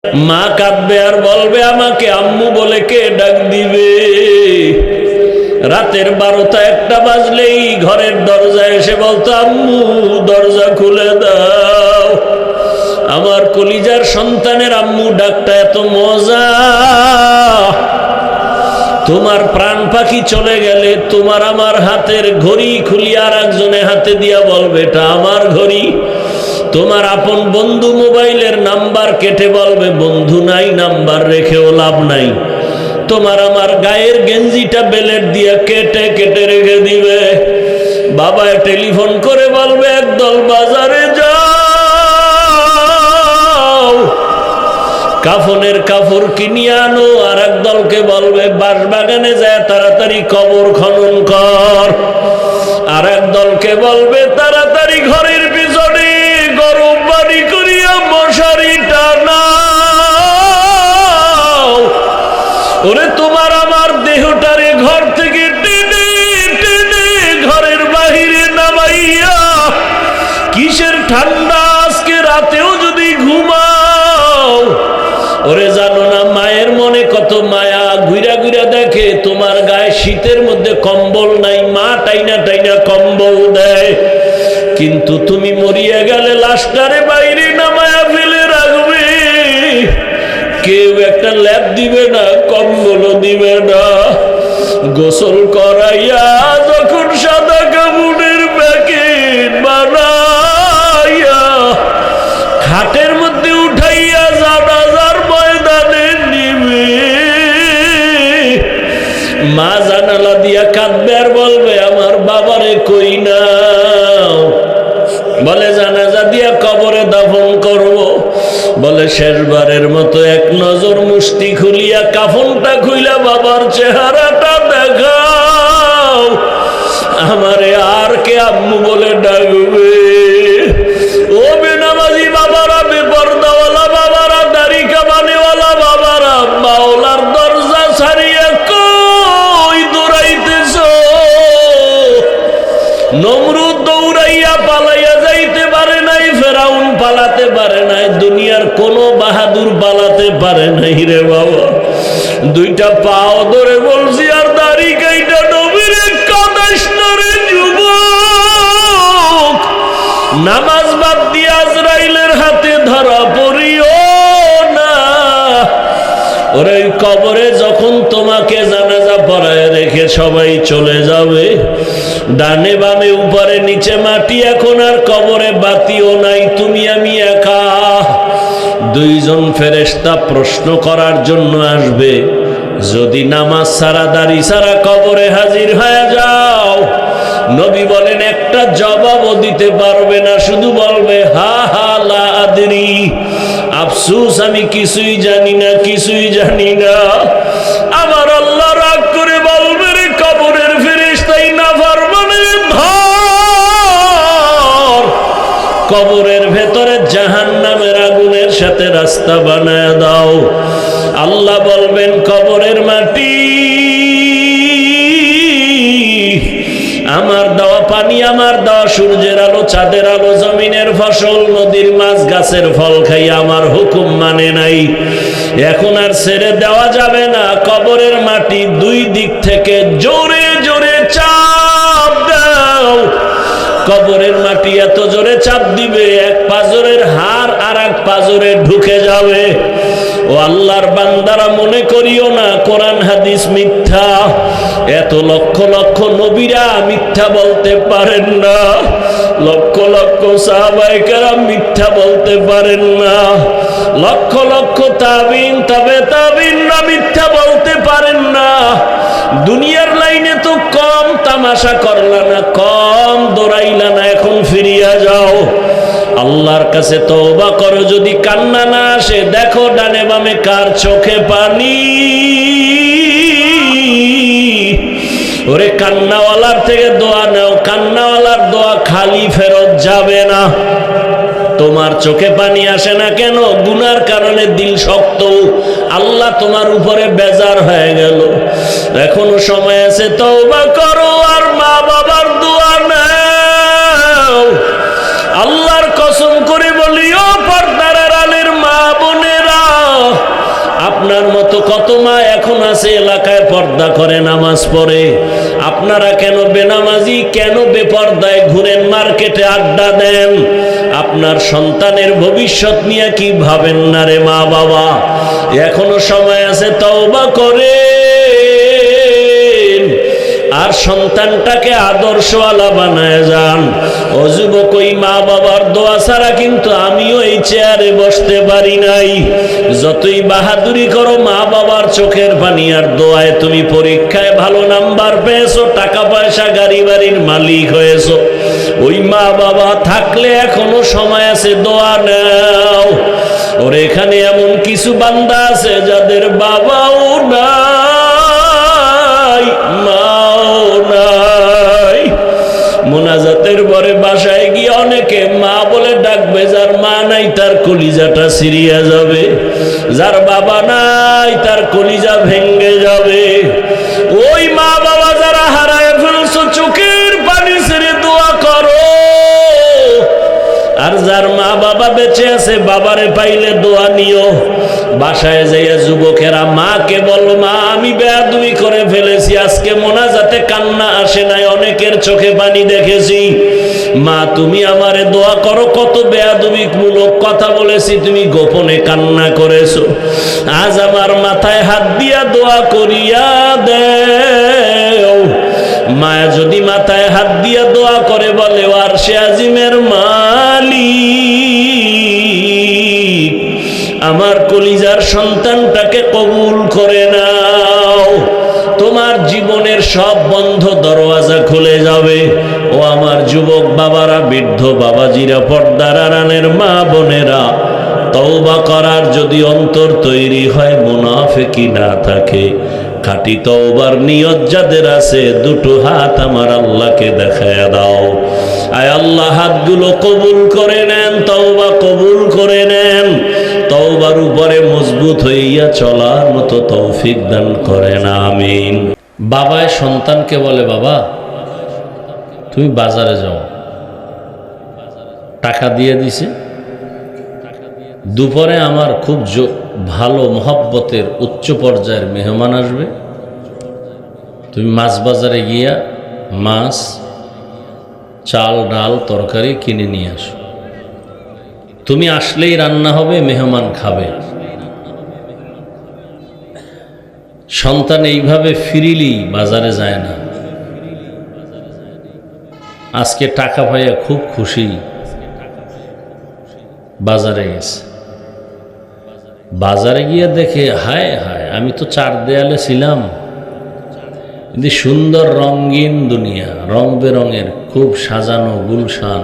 মা কাঁদবে আর বলবে আমাকে আম্মু বলে কে ডাক দিবে। রাতের 12টা-1টা বাজলেই ঘরের দরজায় এসে বলতো আম্মু দরজা খুলে দাও। আমার কলিজার সন্তানের আম্মু ডাকটা এত মজা। তোমার প্রাণ পাখি চলে গেলে তোমার আমার হাতের ঘড়ি খুলিয়ে আর একজনের হাতে দিয়া বলবে এটা আমার ঘড়ি। তোমার আপন বন্ধু মোবাইলের নাম্বার কেটে বলবে বন্ধু নাই, নাম্বার রেখেও লাভ নাই। তোমার আমার গায়ের গেঞ্জিটা বেলেট দিয়ে কেটে কেটে রেখে দিবে। বাবা টেলিফোন করে বলবে একদল বাজারে যাও, কাফনের কাপড় কিনিয়ে আনো। আর একদলকে বলবে বাঁশবাগানে যায় তাড়াতাড়ি কবর খনন কর। আর একদলকে বলবে তাড়াতাড়ি ঘরের পিছনে গরম পানি করিয়া মশারি টানাও। ওরে তোমার আমার দেহটারে ঘর থেকে টেনে টেনে ঘরের বাহিরে নামাইয়া কিসের ঠান্ডা আজকে রাতেও যদি ঘুমাও। ওরে জানো না মায়ের মনে কত মায়া, ঘুরা ঘুরা দেখে তোমার গায়ে শীতের মধ্যে কম্বল নাই, মা টাইনা টাইনা কম্বল দেয়। কিন্তু তুমি মরিয়া গেলে লাশটারে বাইরে নামায়া ফেলে রাখবে, কেউ একটা ল্যাপ দিবে না, কম্বলও দিবে না। গোসল করাইয়া যখন সাদা কাপড়ের প্যাকেট বানাইয়া খাটের মধ্যে উঠাইয়া জানাজার ময়দানে নিবে, মা জানালা দিয়া কাঁদবে আর বলবে আমার বাবারে কই নাও। বলে জানাজা দিয়া কবরে দাফন করব। বলে শেষবারের মতো এক নজর মুষ্টি খুলিয়া কাফনটা খুইলা বাবার চেহারাটা দেখাও। আমারে আর কে আম্মু বলে ডাকবে। ও বেনামাজি বাবারা, বেপরদাওয়ালা বাবারা, দাড়ি কামানেওয়ালা বাবারা, মাওলার দরজা ছাড়িয়া কই দৌড়াইতেছ? নমরুদ দৌড়াইয়া পালাইয়া যাইতে পারে নাই, ফেরাউন পালাতে পারে নাই, দুনিয়ার কোন বাহাদুর পালাতে পারে নাই রে বাবা। দুইটা পাও ধরে বলছি আর দাড়ি কাইটা নবীর কাদাস নরে যুবক, নামাজ বাদ দিয়ে আজরাইলের হাতে ধরা পড়িও না। ওরে কবরে যখন তোমাকে জানাজা পড়ায় রেখে সবাই চলে যাবে, ডানে বামে উপরে নিচে মাটি, এখন আর কবরে বাতিও নাই, তুমি আমি একা। দুইজন ফেরেশতা প্রশ্ন করার জন্য আসবে। যদি নামাজ ছাড়া দাড়ি ছাড়া কবরে হাজির হয়ে যাও, নবী বলেন একটা জবাবও দিতে পারবে না, শুধু বলবে হা হা লা আদরি, আফসোস আমি কিছুই জানি না, কিছুই জানি না। আমার আল্লাহ রাগ করে বলবে রে কবরের ফেরেশতাই নাফরমানে ধর, কবরের ভেতরে জাহান্নামের আগুনের সাথে রাস্তা বানায় দাও। আল্লাহ বলবেন কবরের মাটি আমার দেওয়া পানি, আমার দেওয়া সূর্যের আলো, চাঁদের আলো, জমিনের ফসল, নদীর মাছ, গাছের ফল খাই আমার হুকুম মানে নাই, এখন আর ছেড়ে দেওয়া যাবে না। কবরের মাটি দুই দিক থেকে জোরে জোরে চাপ দাও। কবরের মাটি এত জোরে চাপ দিবে এক পাজরের হাড় আর এক পাজরে ঢুকে যাবে। ও আল্লাহর বান্দারা মনে করিও না কোরআন হাদিস মিথ্যা। এত লক্ষ লক্ষ নবীরা মিথ্যা বলতে পারেন না, লক্ষ লক্ষ সাহাবায়ে কেরাম মিথ্যা বলতে পারেন না, লক্ষ লক্ষ তাবিন তবে তাবিনরা মিথ্যা বলতে পারেন না। দুনিয়ার লাইনে তো কম তামাশা করলা না, কম দৌড়াইলা না, এখন ফিরিয়া যাও। আল্লাহর কাছে তওবা করো, যদি কান্না না আসে দেখো ডানে বামে কার চোখে পানি। ওরে কান্নাওয়ালার থেকে দোয়া নাও, কান্নাওয়ালার দোয়া খালি ফেরত যাবে না। তোমার চোখে পানি আসে না কেন? গুনার কারণে দিল শক্ত, আল্লাহ তোমার উপরে বেজার হয়ে গেল। এখনো সময় আছে, তওবা করো আর মা বাবার দোয়া নাও। আল্লাহর কসম করে বলি ও পর্দার আড়ালের মা বোনেরা, আছে এলাকায় পর্দা করে নামাজ পড়ে, আপনারা কেন বেনামাজি, কেন বেপর্দায় ঘুরেন, মার্কেটে আড্ডা দেন? আপনার সন্তানের ভবিষ্যৎ নিয়ে কি ভাবেন না রে মা বাবা? এখনো সময় আছে, তওবা করেন আর সন্তানটাকে আদর্শওয়ালা বানায় যান। ও যুবক, ওই মা বাবার দোয়া ছাড়া কিন্তু আমিও এই চেয়ারে বসতে পারি নাই। যতই বাহাদুরি করো, মা বাবার চোখের পানি আর দোয়ায় তুমি পরীক্ষায় ভালো নাম্বার পেয়েছো, টাকা পয়সা গাড়ি বাড়ির মালিক হয়েছো। ওই মা বাবা থাকলে এখনো সময় আছে, দোয়া নাও। ওর এখানে এমন কিছু বান্দা আছে যাদের বাবাও নাই, মাও নাই। মোনাজাতের পরে বাসায় গিয়ে অনেকে মা বলে ডাকবে, যার মা নাই তার কলিজাটা ছিঁড়িয়া যাবে, যার বাবা নাই তার কলিজা ভেঙ্গে যাবে। ওই মা বাবা যারা হারায় ফেলছো, চোখের পানি ছেড়ে দোয়া করো। আর যার মা বাবা বেঁচে আছে, বাবারে পাইলে দোয়া নিও। বাসায় যাইয়া যুবকেরা মাকে বলো, মা আমি বেয়াদবি করে ফেলেছি, আজকে মোনাজাতে কান্না আসে নাই, অনেকের চোখে পানি দেখেছি, মা তুমি আমারে দোয়া করো, কত বেয়াদবি মূলক কথা বলেছি, তুমি গোপনে কান্না করেছো, আজ আমার মাথায় হাত দিয়া দোয়া করিয়া দেও। মায়া যদি মাথায় হাত দিয়া দোয়া করে, বলে আরশে আজিমের মালিক, আমার কলিজার সন্তানটাকে কবুল করে নাও, তোমার জীবনের সব বন্ধ দরওয়াজা খুলে যাবে। ও আমার যুবক বাবারা, বৃদ্ধ বাবাজিরা, পর্দার আড়ালের মা বোনেরা, তওবা করার যদি অন্তর তৈরি হয়, মুনাফিকি না থাকে, খাঁটি তওবার নিয়ত যাদের আছে, দুটো হাত আমার আল্লাহকে দেখায়া দাও। আয় আল্লাহ, হাতগুলো কবুল করে নেন, তওবা কবুল করে নেন, তওবার উপরে মজবুত হইয়া চলার মতো তৌফিক দান করেন, আমিন। বাবায় সন্তানকে বলে, বাবা তুমি বাজারে যাও, টাকা দিয়ে দিছে, দুপুরে আমার খুব ভালো মহব্বতের উচ্চ পর্যায়ের মেহমান আসবে, তুমি মাছ বাজারে গিয়া মাছ, চাল, ডাল, তরকারি কিনে নিয়ে আসো, তুমি আসলেই রান্না হবে, মেহমান খাবে। সন্তান এইভাবে ফ্রিলি বাজারে যায় না। আজকে টাকা পাইয়া খুব খুশি, বাজারে গেছে, বাজারে গিয়ে দেখে, হায় হায়, আমি তো চার দেয়ালে ছিলাম, কিন্তু সুন্দর রঙিন দুনিয়া, রং বেরঙের, খুব সাজানো গুলশান।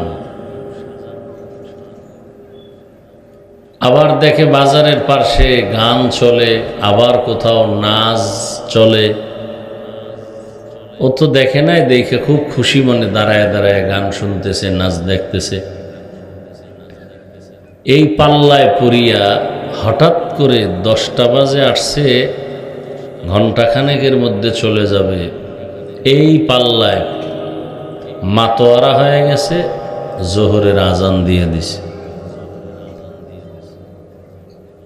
আবার দেখে বাজারের পাশে গান চলে, আবার কোথাও নাচ চলে। ও তো দেখে নাই, দেখে খুব খুশি মনে দাঁড়ায় দাঁড়ায় গান শুনতেছে, নাচ দেখতেছে। এই পাল্লায় পড়িয়া হঠাৎ করে 10টা বাজে আসছে, ঘণ্টাখানেকের মধ্যে চলে যাবে, এই পাল্লায় মাতোয়ারা হয়ে গেছে, জোহরের আজান দিয়ে দিছে।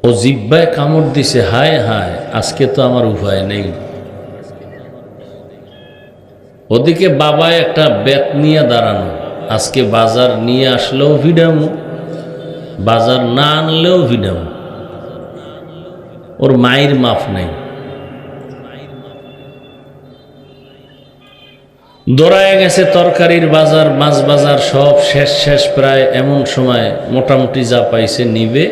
ও জিব্বায় কামড় দিছে, হায় হায়, আজকে তো আমার উপায় নেই। ওদিকে বাবায় একটা বেত নিয়ে দাঁড়ানো, আজকে বাজার নিয়ে আসলেও ভিড়ামু, বাজার না আনলেও ভিড়ামু। ওর মায়ের মাফ নেই। দৌড়ায় গেছে তরকারির বাজার, মাছ বাজার সব শেষ প্রায়। এমন সময় মোটামুটি যা পাইছে নিবে,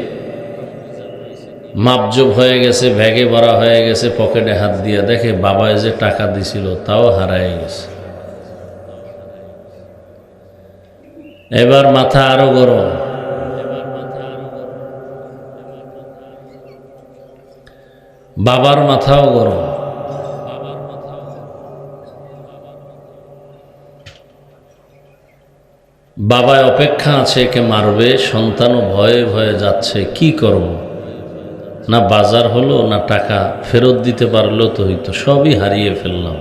মাপজোপ হয়ে গেছে, ব্যাগে ভরা হয়ে গেছে, পকেটে হাত দিয়ে দেখে বাবায় যে টাকা দিছিল তাও হারায় গেছে। এবার মাথা আরো গরম। বাবার মাথাও গরম। বাবায় অপেক্ষা আছে, একে মারবে, সন্তানও ভয়ে ভয়ে যাচ্ছে, কি করব? না বাজার হলো, না টাকা ফেরত দিতে পারলেও তো হইতো, সবই হারিয়ে ফেললাম।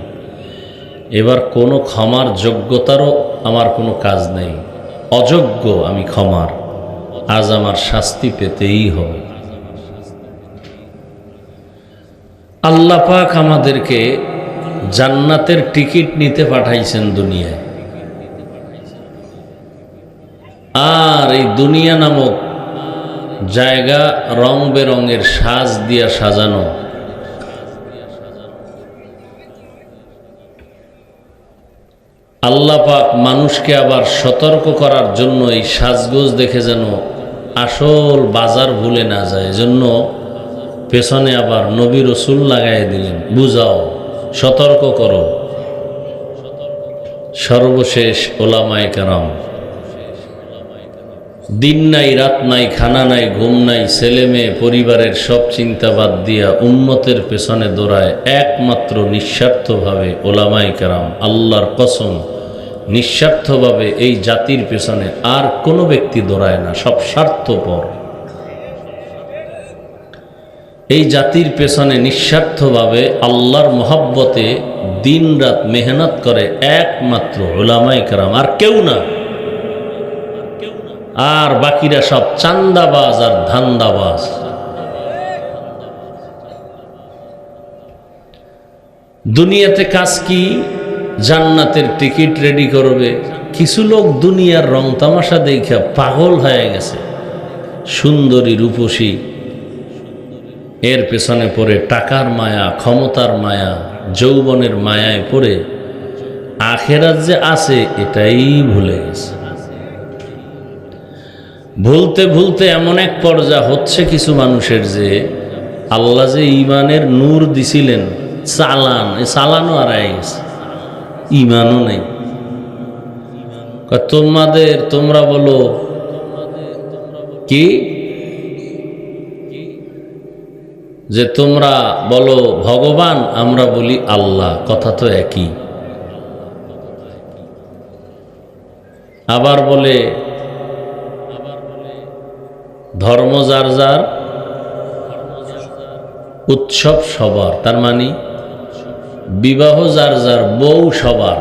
এবার কোনো ক্ষমার যোগ্যতারও আমার কোনো কাজ নেই, অযোগ্য আমি ক্ষমার, আজ আমার শাস্তি পেতেই হবে। আল্লাহ পাক আমাদেরকে জান্নাতের টিকিট নিতে পাঠাইছেন দুনিয়ায়। আর এই দুনিয়া নামক জায়গা রং বেরঙের সাজ দিয়া সাজানো। আল্লাহ পাক মানুষকে আবার সতর্ক করার জন্য এই সাজগোজ দেখে যেন আসল বাজার ভুলে না যায়, এজন্য পেছনে আবার নবী রসুল লাগাই দিলেন, বুঝাও, সতর্ক করো। সর্বশেষ ওলামায়ে কেরাম, দিন নাই রাত নাই, খানা নাই ঘুম নাই, ছেলে মেয়ে পরিবারের সব চিন্তা বাদ দিয়া উম্মতের পেছনে দৌড়ায় একমাত্র নিঃস্বার্থভাবে ওলামায়ে কেরাম। আল্লাহর কসম, নিঃস্বার্থভাবে এই জাতির পেছনে আর কোনো ব্যক্তি দৌড়ায় না, সব স্বার্থপর। এই জাতির পেছনে নিঃস্বার্থভাবে আল্লাহর মহব্বতে দিন রাত মেহনত করে একমাত্র উলামায়ে কেরাম, আর কেউ না। আর বাকিরা সব চান্দাবাজ আর ধান্দাবাজ। দুনিয়াতে কাজ কি? জান্নাতের টিকিট রেডি করবে। কিছু লোক দুনিয়ার রং তামাশা দেখে পাগল হয়ে গেছে, সুন্দরী রূপসী, এর পেছনে পড়ে টাকার মায়া, ক্ষমতার মায়া, যৌবনের মায়ায় পড়ে আখেরাত যে আছে এটাই ভুলে গেছে। ভুলতে ভুলতে এমন এক পর্যায়ে হচ্ছে কিছু মানুষের যে আল্লাহ যে ইমানের নূর দিছিলেন, চালানো হারায় গেছে, ইমানও নেই। তোমরা বলো কি, যে তোমরা বলো ভগবান, আমরা বলি আল্লাহ, কথা তো একই। আবার বলে ধর্ম যার যার, উৎসব সবার, তার মানে বিবাহ যার যার, বউ সবার।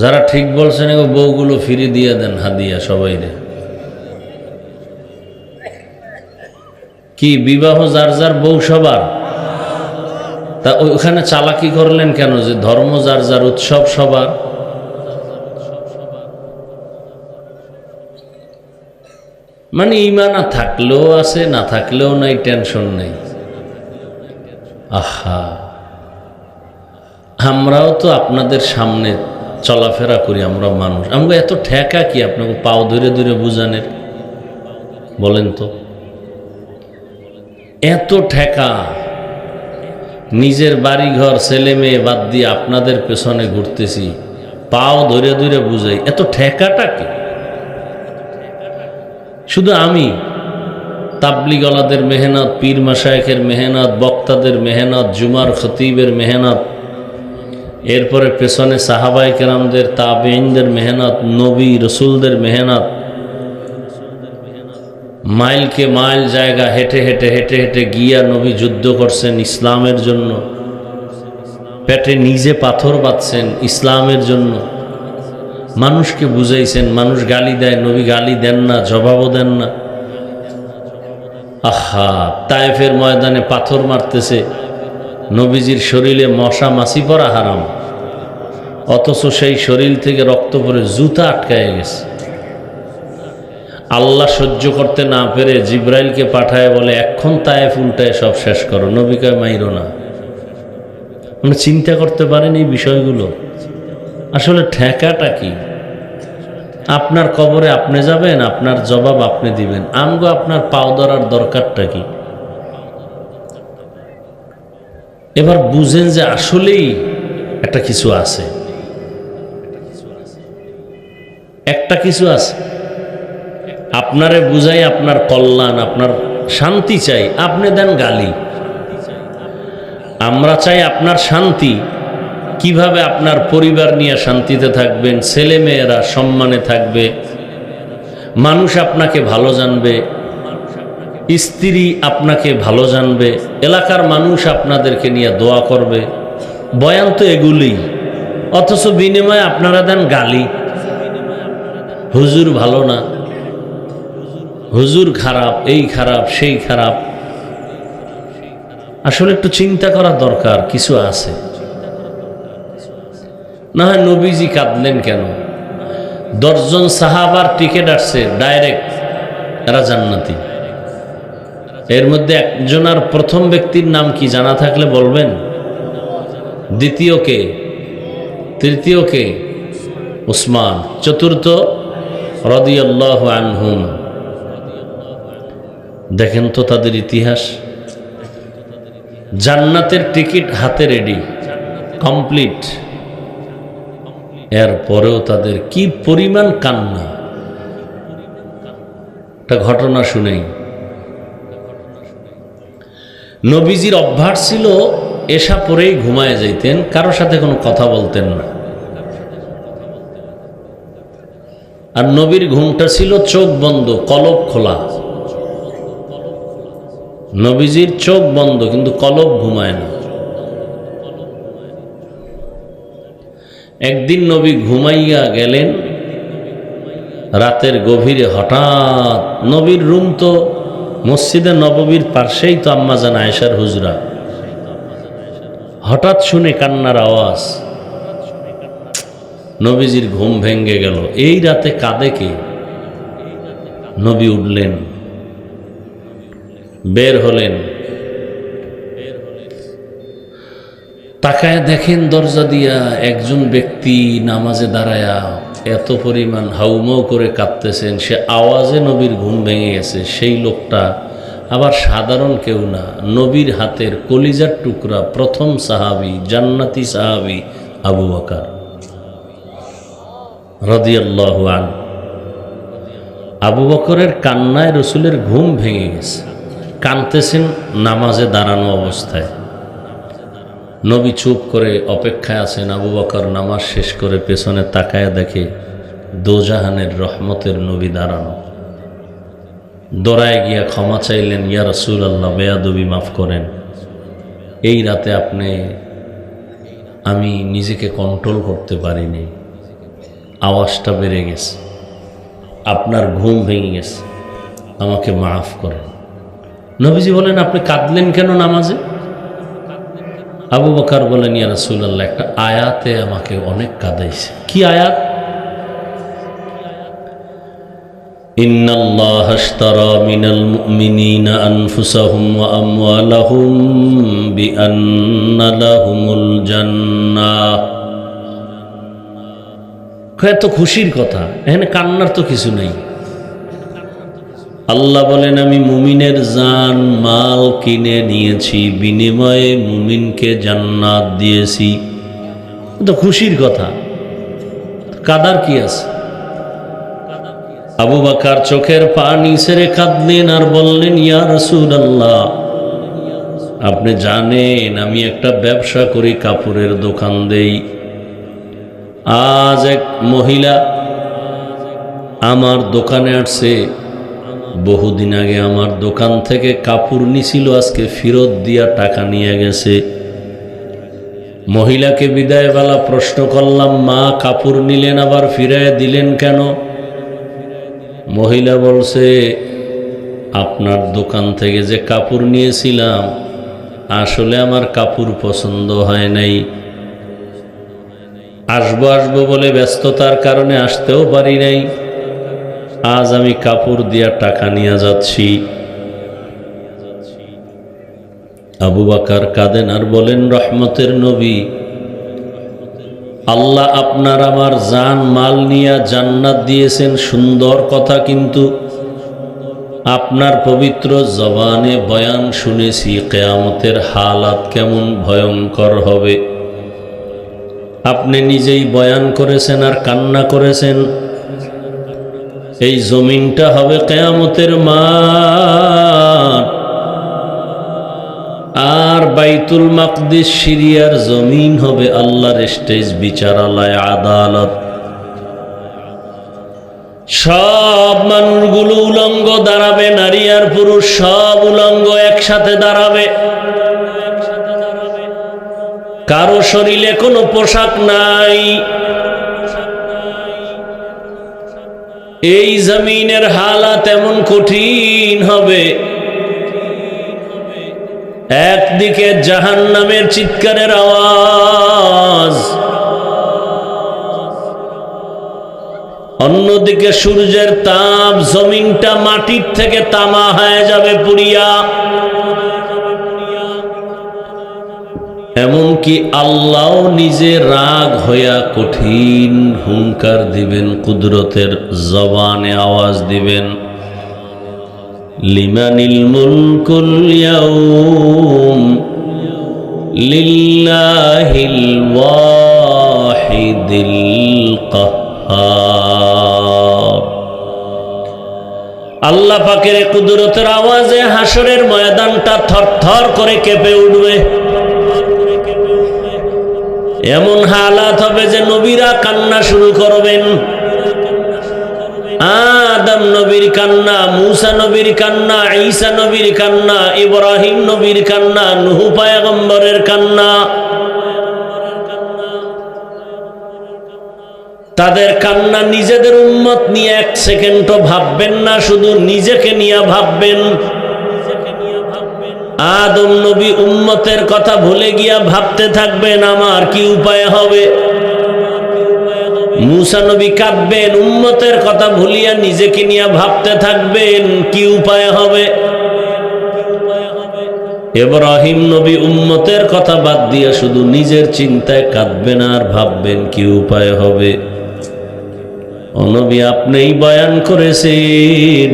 যারা ঠিক বলছেন এগো বউগুলো ফিরে দিয়ে দেন হাদিয়া সবাইরে। কি বিবাহ যার যার, বউ সবার? তা ওখানে চালাকি করলেন কেন যে ধর্ম যার যার, উৎসব সবার? মানে ইমানা থাকলেও আছে, না থাকলেও নাই, টেনশন নেই। আহা, আমরাও তো আপনাদের সামনে চলাফেরা করি, আমরা মানুষ, আমরা এত ঠেকা কি আপনাকে পাও ধরে ধরে বুঝানের? বলেন তো, এত ঠেকা? নিজের বাড়ি ঘর ছেলে মেয়ে বাদ দিয়ে আপনাদের পেছনে ঘুরতেছি, পাও ধরে ধরে বুঝাই, এত ঠেকাটা কি? শুধু আমি তাবলিগওয়ালাদের মেহনত, পীর মাশায়েখের মেহনত, বক্তাদের মেহনত, জুমার খতিবের মেহনত, এরপরে পেছনে সাহাবায়ে কেরামদের, তাবেঈনদের মেহনত, নবী রসুলদের মেহনত, মাইলকে মাইল জায়গা হেঁটে হেঁটে হেঁটে হেঁটে গিয়া নবী যুদ্ধ করছেন ইসলামের জন্য, পেটে নিজে পাথর বাঁধছেন ইসলামের জন্য, মানুষকে বুঝাইছেন। মানুষ গালি দেয়, নবী গালি দেন না, জবাবও দেন না। আহা, তায়েফের ময়দানে পাথর মারতেছে, নবীজির শরীরে মশা মাছি পড়া হারাম, অথচ সেই শরীর থেকে রক্ত পড়ে জুতা আটকায় গেছে। আল্লাহ সহ্য করতে না পেরে জিব্রাইলকে পাঠায় বলে, এখন তায়েফ উল্টায় সব শেষ করো। নবী কয়, মাইরো না। মানে চিন্তা করতে পারেন এই বিষয়গুলো? আসলে ঠেকাটা কি? আপনার কবরে আপনি যাবেন, আপনার জবাব আপনি দিবেন, আমগো আপনার পাও ধরার দরকারটা কি? এবার বুঝেন যে আসলেই একটা কিছু আছে, একটা কিছু আছে। আপনারে বুঝাই আপনার কল্যাণ, আপনার শান্তি চাই, আপনি দেন গালি। আমরা চাই আপনার শান্তি। কিভাবে আপনার পরিবার নিয়ে শান্তিতে থাকবেন, ছেলে মেয়েরা সম্মানে থাকবে, মানুষ আপনাকে ভালো জানবে, স্ত্রী আপনাকে ভালো জানবে, এলাকার মানুষ আপনাদেরকে নিয়ে দোয়া করবে, বয়ান তো এগুলি। অথচ বিনিময়ে আপনারা দেন গালি। হুজুর ভালো না, হুজুর খারাপ, এই খারাপ সেই খারাপ। আসলে একটু চিন্তা করা দরকার, কিছু আছে। না হয় নবীজি কাঁদলেন কেন? 10 জন সাহাবার টিকিট আসছে ডাইরেক্ট, এরা জান্নাতি। এর মধ্যে একজনের প্রথম ব্যক্তির নাম কি জানা থাকলে বলবেন? দ্বিতীয় কে? তৃতীয় কে? উসমান। চতুর্থ রাদিয়াল্লাহু আনহুম। দেখেন তো তাদের ইতিহাস। জান্নাতের টিকিট হাতে রেডি, কমপ্লিট। এরপরেও তাদের কি পরিমাণ কান্না। একটা ঘটনা শুনেই। নবীজির অভ্যাস ছিল এশা পরেই ঘুমায় যাইতেন, কারো সাথে কোনো কথা বলতেন না। আর নবীর ঘুমটা ছিল চোখ বন্ধ, কলব খোলা। নবীজির চোখ বন্ধ কিন্তু কলব ঘুমায় না। একদিন নবী ঘুমাইয়া গেলেন, রাতের গভীরে হঠাৎ, নবীর রুম তো মসজিদে নববীর পাশেই তো আম্মাজান আয়েশার হুজরা, হঠাৎ শুনে কান্নার আওয়াজ। নবীজির ঘুম ভেঙ্গে গেল। এই রাতে কাঁদে কে? নবী উঠলেন, বের হলেন, তাকায় দেখেন দরজা দিয়া একজন ব্যক্তি নামাজে দাঁড়ায়া এত পরিমাণ হাউমাউ করে কাঁদতেছেন, সে আওয়াজে নবীর ঘুম ভেঙে গেছে। সেই লোকটা আবার সাধারণ কেউ না, নবীর হাতের কলিজার টুকরা প্রথম সাহাবী, জান্নাতি সাহাবী আবু বকর রাদিয়াল্লাহু আনহু। আবু বকরের কান্নায় রসুলের ঘুম ভেঙে গেছে। কাঁদতেছেন নামাজে দাঁড়ানো অবস্থায়। নবী চুপ করে অপেক্ষায় আছেন। আবু বকর নামাজ শেষ করে পেছনে তাকায় দেখে দোজাহানের রহমতের নবী দাঁড়ানো। দৌড়ায় গিয়া ক্ষমা চাইলেন, ইয়া রাসূলুল্লাহ, বেয়াদবি মাফ করেন। এই রাতে আমি নিজেকে কন্ট্রোল করতে পারিনি, আওয়াজটা বেড়ে গেছে, আপনার ঘুম ভেঙে গেছে, আমাকে মাফ করেন। নবীজি বলেন, আপনি কাঁদলেন কেন নামাজে? আবু বকর বলেন, ইয়া রাসূলুল্লাহ, একটা আয়াতে আমাকে অনেক কাঁদাইছে। কি আয়াত? ইন্নাল্লাহা আশতারা মিনাল মুমিনিনা আনফুসাহুম ওয়া আমওয়ালাহুম বিআন্না লাহুমুল জান্নাহ। এত খুশির কথা, এখানে কান্নার তো কিছু নেই। আল্লাহ বলেন, আমি মুমিনের জান মাল কিনে নিয়েছি, বিনিময়ে মুমিনকে জান্নাত দিয়েছি। তো খুশির কথা, কাদার কি আছে? আবু বকর চোখের পানি ছেড়ে কাঁদলেন আর বললেন, ইয়া রাসূলুল্লাহ, আপনি জানেন আমি একটা ব্যবসা করি, কাপড়ের দোকান দেই। আজ এক মহিলা আমার দোকানে আসছে, বহুদিন আগে আমার দোকান থেকে কাপড় নিছিল, আজকে ফেরত দিয়া টাকা নিয়ে গেছে। মহিলাকে বিদায়বেলা প্রশ্ন করলাম, মা, কাপড় নিলেন আবার ফিরায় দিলেন কেন? মহিলা বলছে, আপনার দোকান থেকে যে কাপড় নিয়েছিলাম, আসলে আমার কাপড় পছন্দ হয় নাই। আসবো বলে ব্যস্ততার কারণে আসতেও পারি নাই। আজ আমি কাপড় দিয়া টাকা নিয়ে যাচ্ছি। আবু বকর কাঁদেন আর বলেন, রহমতের নবী, আল্লাহ আপনার আমার জান মাল নিয়া জান্নাত দিয়েছেন, সুন্দর কথা, কিন্তু আপনার পবিত্র জবানে বয়ান শুনেছি কিয়ামতের হালাত কেমন ভয়ঙ্কর হবে। আপনি নিজেই বয়ান করেছেন আর কান্না করেছেন। এই জমিনটা হবে কিয়ামতের মাঠ, আর বাইতুল মাকদিস সিরিয়ার জমিন হবে আল্লাহর স্টেজ, বিচারালয়, আদালত। সব মানুষগুলো উলঙ্গ দাঁড়াবে, নারী আর পুরুষ সব উলঙ্গ একসাথে দাঁড়াবে। কারো শরীরে কোনো পোশাক নাই। এই জমিনের হালাত এমন কঠিন হবে, একদিকে জাহান্নামের চিৎকারের আওয়াজ, অন্যদিকে সূর্যের তাপ, জমিনটা মাটির থেকে তামা হয়ে যাবে পুড়িয়া। এমনকি আল্লাহ নিজে রাগ হইয়া কঠিন হুঙ্কার দিবেন, কুদরতের জবানে আওয়াজ দিবেন, লিমানিল মুলকুল ইয়াউম লিল্লাহিল ওয়াহিদিল কাহ্হার। আল্লাহ পাকের কুদরতের আওয়াজে হাসরের ময়দানটা থরথর করে কেঁপে উঠবে। এমন হালাত হবে যে নবীরা কান্না শুরু করবেন। আদম নবীর কান্না, মূসা নবীর কান্না, ঈসা নবীর কান্না, ইব্রাহিম নবীর কান্না, নূহ পয়গম্বরের কান্না। তাদের কান্না নিজেদের উম্মত নিয়ে এক সেকেন্ডও ভাববেন না, শুধু নিজেকে নিয়ে ভাববেন। আদম নবী উম্মতের কথা ভুলে গিয়া ভাবতে থাকবেন আমার কি উপায় হবে। মূসা নবী কাঁদবেন, উম্মতের কথা ভুলিয়া নিজেকে নিয়ে ভাবতে থাকবেন কি উপায় হবে। ইব্রাহিম নবী উম্মতের কথা বাদ দিয়া শুধু নিজের চিন্তায় কাঁদবেন আর ভাববেন কি উপায় হবে। ও নবী, আপনিই বয়ান করেছেন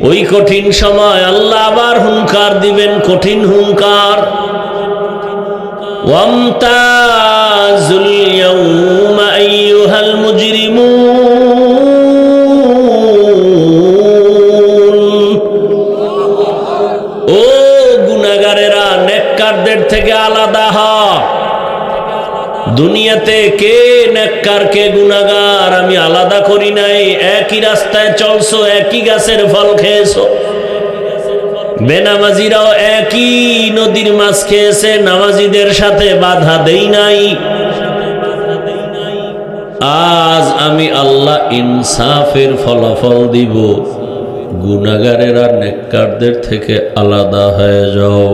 ওই কঠিন সময় আল্লাহ আবার হুঙ্কার দিবেন, কঠিন হুঙ্কার। ওয়ামতাজুল ইয়াউমা আইয়ুহাল মুজরিমুন। ও গুনাহগারেরা, নেককারদের থেকে আলাদা হও। দুনিয়াতে কে নেককার কে গুনাহগার আমি আলাদা করি নাই। একই রাস্তায় চলছো, একই গাছের ফল খেয়েছো। বেনামাজিরাও একই নদীর মাছ খেয়েছে, নামাজিদের সাথে বাধা দেই নাই। আজ আমি আল্লাহ ইনসাফের ফলাফল দিব। গুনাহগারেরা নেককারদের থেকে আলাদা হয়ে যাও।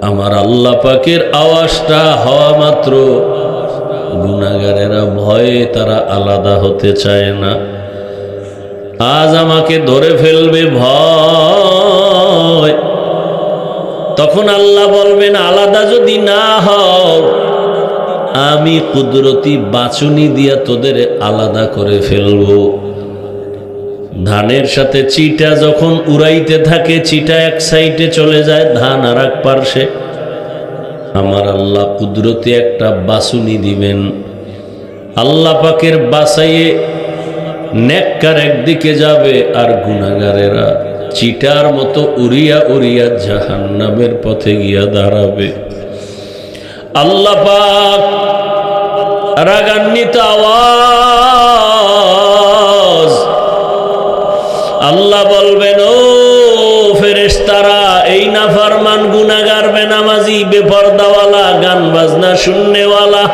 আমার আল্লাহ পাকের আওয়াজটা হওয়া মাত্র গুনাহগারেরা ভয়ে তারা আলাদা হতে চায় না। আজ আমাকে ধরে ফেলবে ভয়। তখন আল্লাহ বলবেন, আলাদা যদি না হও আমি কুদরতি বাছুনি দিয়া তোদের আলাদা করে ফেলবো। ধানের সাথে চিটা যখন উড়াইতে থাকে, চিটা এক সাইডে চলে যায়, ধান আর এক পার্শ্বে। আমার আল্লাহ কুদরতি একটা বাছুনি দিবেন। আল্লাহ পাকের বাছাইয়ে নেককার একদিকে যাবে আর গুনাহগারেরা চিটার মতো উড়িয়া উড়িয়া জাহান্নামের পথে গিয়া দাঁড়াবে। আল্লাহ পাক রাগান্বিত আওয়াজ, আল্লাহ বলবেন, ও ফেরেশতারা, এই নাফরমান গুনাহগার বেনামাজি বেপরদাওয়ালা গান বাজনা শুননেওয়ালা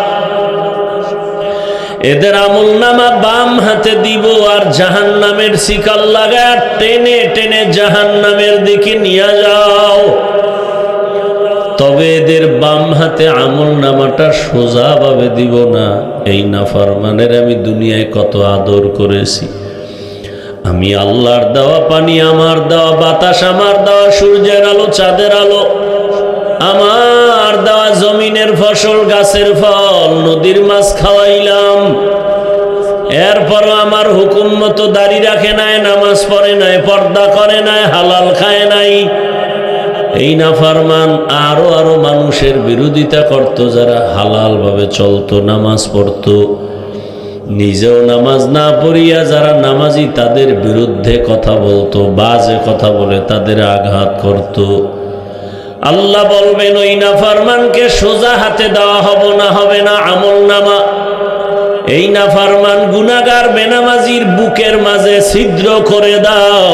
এদের আমলনামা বাম হাতে দিব আর জাহান্নামের শিকল লাগায় টেনে টেনে জাহান্নামের দিকে নিয়ে যাও। তবে এদের বাম হাতে আমলনামাটা সোজাভাবে দিব না। এই নাফরমানের আমি দুনিয়ায় কত আদর করেছি। আমি আল্লাহর দেওয়া পানি, আমার দেওয়া বাতাস, আমার দেওয়া সূর্যের আলো, চাঁদের আলো, আমার দেওয়া জমিনের ফসল, গাছের ফল, নদীর মাছ খাওয়াইলাম। এরপরও আমার হুকুম মতো দাড়ি রাখে নাই, নামাজ পড়ে নাই, পর্দা করে নাই, হালাল খায় নাই। এই নাফরমান আরো আরো মানুষের বিরোধিতা করত, যারা হালাল ভাবে চলতো, নামাজ পড়তো। নিজেও নামাজ না পড়িয়া যারা নামাজি তাদের বিরুদ্ধে কথা বলতো, বাজে কথা বলে তাদের আঘাত করত। আল্লাহ বলবেন, ওই নাফরমানকে সোজা হাতে দেওয়া হবে না আমলনামা। এই নাফরমান গুনাহগার বেনামাজির বুকের মাঝে ছিদ্র করে দাও।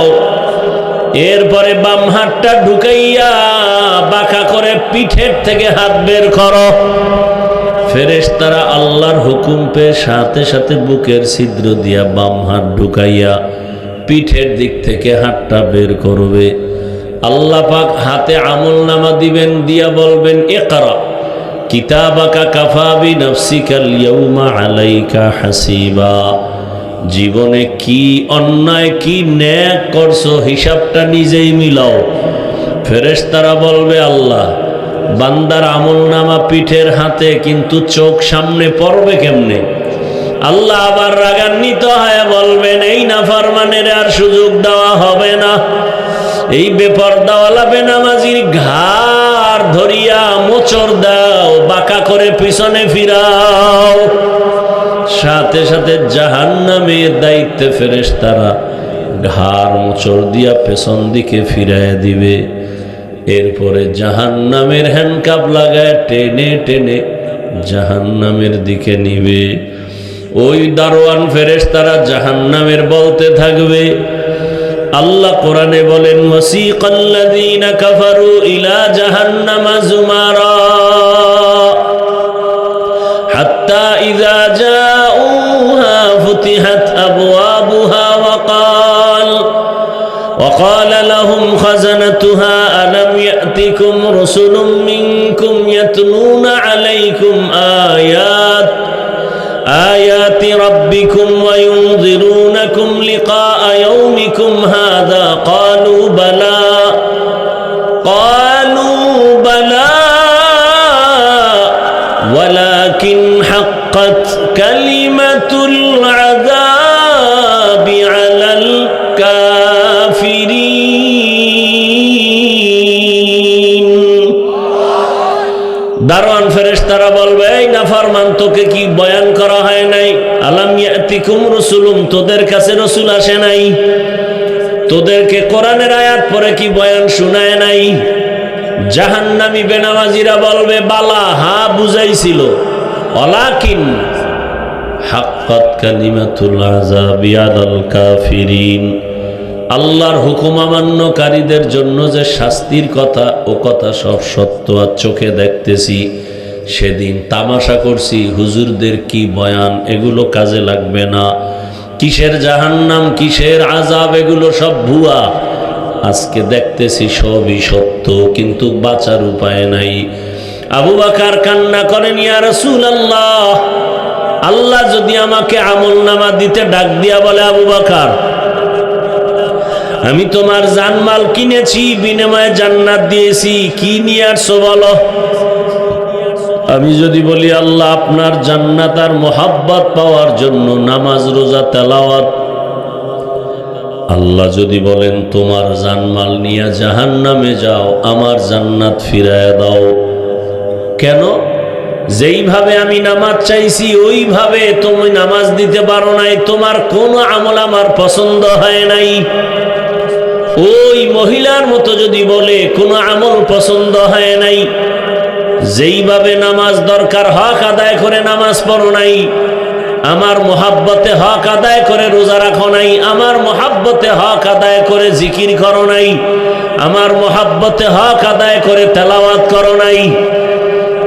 এরপরে বাম হাতটা ঢুকাইয়া বাঁকা করে পিঠের থেকে হাত বের করো। ফেরেশতারা আল্লাহর হুকুম পেয়ে সাথে সাথে বুকের ছিদ্র দিয়া বাম হাত ঢুকাইয়া পিঠের দিক থেকে হাতটা বের করবে। আল্লাহ পাক হাতে আমল নামা দিবেন, দিয়া বলবেন ইকরা কিতাবাকা কাফা বিনাফসিকাল ইয়াউমা আলাইকা হাসিবা। জীবনে কি অন্যায় কি ন্যায় করছো হিসাবটা নিজেই মিলাও। ফেরেশতারা বলবে আল্লাহ বান্দার আমল নামা পিঠের হাতে, কিন্তু চোখ সামনে পড়বে কেমনে? আল্লাহ আবার রাগান্বিত হয়ে বলবেন এই নাফরমানের আর সুযোগ দেওয়া হবে না। এই বেপরদাওয়ালা বেনামাজির ঘাড় ধরিয়া মোচড় দাও, বাঁকা করে পিছনে ফিরাও। সাথে সাথে জাহান্নামের দায়িত্বে ফেরেশতারা ঘাড় মোচড় দিয়া পেছন দিকে ফিরাইয়া দিবে। এরপরে জাহান্নামের হ্যান্ডকাপ লাগায় টেনে টেনে জাহান্নামের দিকে নিবে। ওই দারোয়ান ফেরেশতারা জাহান্নামের বলতে থাকবে। আল্লাহ কোরআনে বলেন ওয়াসিকাল্লাযীনা কাফারু ইলা জাহান্নামা যুমারা হাত্তা ইযা জাউহা ফুতিহাত আবওয়াবুহা وقال لهم خزنتها ألم يأتكم رسل منكم يتلون عليكم آيات ربكم وينذرونكم لقاء يومكم هذا قالوا بلى ولكن حقت كلمة العذاب على الكافرين। দারোয়ান ফেরেশতারা বলবে এই নাফরমান তোকে কি বয়ান করা হয় নাই? আলাম ইয়াতিকুম রাসূলুম, তোদের কাছে রাসূল আসে নাই? তোদেরকে কোরআনের আয়াত পড়ে কি বয়ান শোনায় নাই? জাহান্নামী বেনামাজিরা বলবে বালা, হ্যাঁ বুঝাইছিল, ওয়ালাকিন হাক্কাত কালিমাতুল আযাবি আলাল কাফিরিন। আল্লাহর হুকুম অমান্যকারীদের জন্য যে শাস্তির কথা, ও কথা সব সত্য, আর চোখে দেখতেছি। সেদিন তামাশা করছি, হুজুরদের কি বয়ান, এগুলো কাজে লাগবে না। কিসের জাহান্নাম, কিসের আযাব, এগুলো সব ভুয়া। আজকে দেখতেছি সবই সত্য, কিন্তু বাঁচার উপায় নাই। আবু বকর কান্না করেন, ইয়া রাসূলুল্লাহ, আল্লাহ যদি আমাকে আমল নামা দিতে ডাক দিয়া বলে আবু বকর আমি তোমার জানমাল কিনেছি, বিনিময়ে জান্নাত দিয়েছি, কি নিয়ে আসছো বলো? আমি যদি বলি আল্লাহ আপনার জান্নাত আর মোহাব্বত পাওয়ার জন্য নামাজ রোজা তেলাওয়াত, আল্লাহ যদি বলেন তোমার জানমাল নিয়ে জাহান্নামে যাও, আমার জান্নাত ফিরায় দাও। কেন? যেইভাবে আমি নামাজ চাইছি ওইভাবে তুমি নামাজ দিতে পারো নাই, তোমার কোনো আমল আমার পছন্দ হয় নাই। ওই মহিলার মতো যদি বলে কোনো আমল পছন্দ হয় নাই, যেইভাবে নামাজ দরকার হক আদায় করে নামাজ পড়ো নাই, আমার মোহাব্বতে হক আদায় করে রোজা রাখো নাই, আমার মোহাব্বতে হক আদায় করে জিকির করো নাই, আমার মোহাব্বতে হক আদায় করে তেলাওয়াত করো নাই,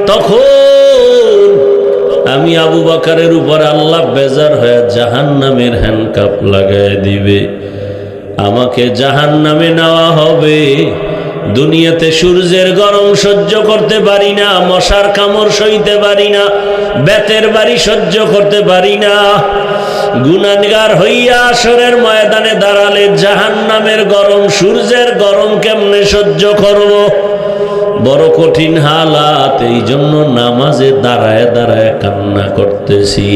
তখন আমি আবু বকরের উপর আল্লাহ বেজার হয়ে জাহান্নামের হ্যান্ডকাপ লাগায় দিবে। আমাকে জাহান্নামে নেওয়া হবে। দুনিয়াতে সূর্যের গরম সহ্য করতে পারি না, মশার কামড় সইতে পারি না, বেতের বাড়ি সহ্য করতে পারি না। গুনাহগার হইয়া আসরের ময়দানে দাঁড়ালে জাহান্নামের গরম, সূর্যের গরম কেমনে সহ্য করব? বড় কঠিন হালাত। এই জন্য নামাজে দাঁড়ায় দাঁড়ায় কান্না করতেছি।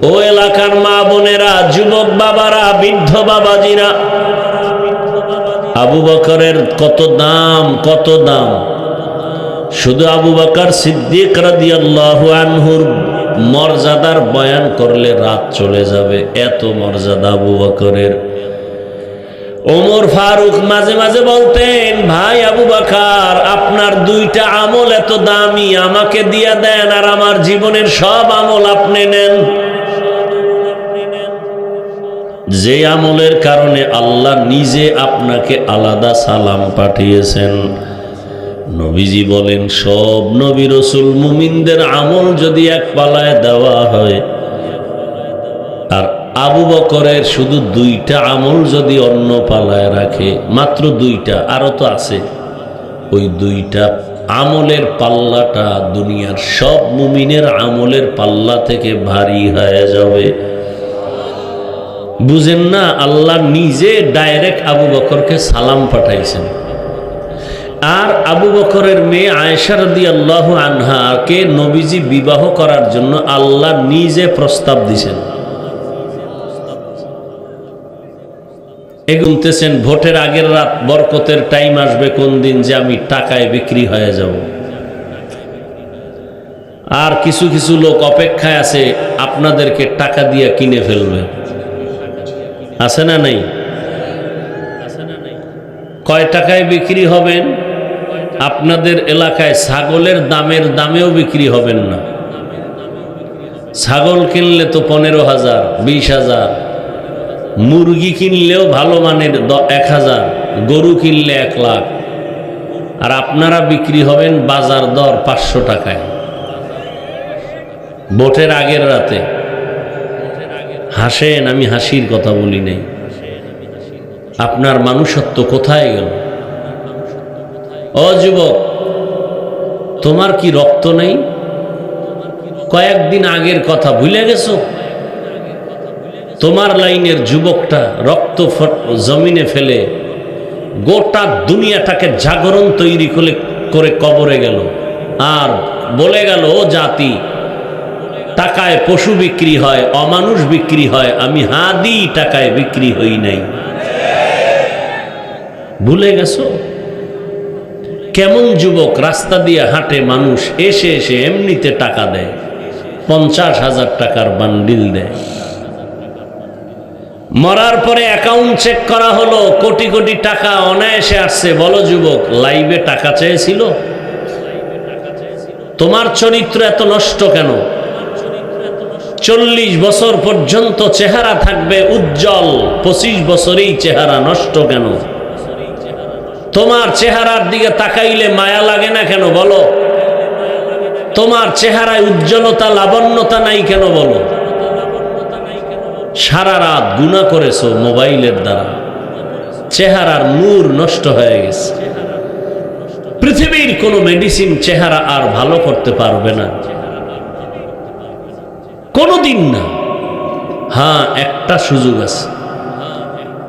ও এলাকার মা বোনেরা, যুবক বাবারা, বৃদ্ধ বাবাজিরা, আবু বকরের কত দাম, কত দাম! শুধু আবু বকর সিদ্দিক রাদিয়াল্লাহু আনহুর মর্যাদার বয়ান করলে রাত চলে যাবে, এত মর্যাদা আবু বকরের। ওমর ফারুক মাঝে মাঝে বলতেন, ভাই আবু বকর, আপনার দুইটা আমল এত দামি, আমাকে দিয়া দেন আর আমার জীবনের সব আমল আপনি নেন। যে আমলের কারণে আল্লাহ নিজে আপনাকে আলাদা সালাম পাঠিয়েছেন। নবীজি বলেন, সব নবী রাসূল মুমিনদের আমল যদি এক পালায় দেওয়া হয় আর আবু বকরের শুধু 2টা আমল যদি অন্য পালায় রাখে, মাত্র 2টা, আরো তো আছে, ওই 2টা আমলের পাল্লাটা দুনিয়ার সব মুমিনের আমলের পাল্লা থেকে ভারী হয়ে যাবে। বুঝেন না? আল্লাহ নিজে ডাইরেক্ট আবু বকরকে সালাম পাঠাইছেন। আর আবু বকরের মেয়ে আয়েশা রাদিয়াল্লাহু আনহাকে নবীজি বিবাহ করার জন্য আল্লাহ নিজে প্রস্তাব দিয়েছেন। এগুনতেছেন ভোটের আগের রাত, বরকতের টাইম আসবে কোন দিন যে আমি টাকায় বিক্রি হয়ে যাব। আর কিছু কিছু লোক অপেক্ষায় আছে আপনাদেরকে টাকা দিয়ে কিনে ফেলবে। আছে না নাই? কয় টাকায় বিক্রি হবেন? আপনাদের এলাকায় ছাগলের দামেও বিক্রি হবেন না। ছাগল কিনলে তো 15,000, 20,000, মুরগি কিনলেও ভালো মানের 1,000, গরু কিনলে 1 লাখ, আর আপনারা বিক্রি হবেন বাজার দর 500 টাকায় ভোটের আগের রাতে। হাসেন, আমি হাসির কথা বলি নাই। আপনার মানুষত্ব কোথায় গেল? ও যুবক, তোমার কি রক্ত নেই? কয়েকদিন আগের কথা ভুলে গেছো? তোমার লাইনের যুবকটা রক্ত জমিনে ফেলে গোটা দুনিয়াটাকে জাগরণ তৈরি করে কবরে গেল, আর বলে গেল, ও জাতি, টাকায় পশু বিক্রি হয়, অমানুষ বিক্রি হয়, আমি হাদি টাকায় বিক্রি হই নাই। ভুলে গেছো? কেমন যুবক রাস্তা দিয়ে হাঁটে, মানুষ এসে এসে এমনিতে টাকা দেয়, 50,000 টাকার বান্ডিল দেয়। মরার পরে অ্যাকাউন্ট চেক করা হলো, কোটি কোটি টাকা অনায়াসে আসছে। বলো যুবক, লাইভে টাকা চেয়েছিল? তোমার চরিত্র এত নষ্ট কেন? 40 বছর পর্যন্ত চেহারা থাকবে উজ্জ্বল, 25 বছরেই চেহারা নষ্ট কেন? তোমার চেহারার দিকে তাকাইলে মায়া লাগে না কেন বলো? তোমার চেহারায় উজ্জ্বলতা, লাবণ্যতা নাই কেন বলো? সারা রাত গুনাহ করেছো মোবাইলের দ্বারা, চেহারার নূর নষ্ট হয়ে গেছে। পৃথিবীর কোনো মেডিসিন চেহারা আর ভালো করতে পারবে না, কোনোদিন না। হ্যাঁ, একটা সুযোগ আছে,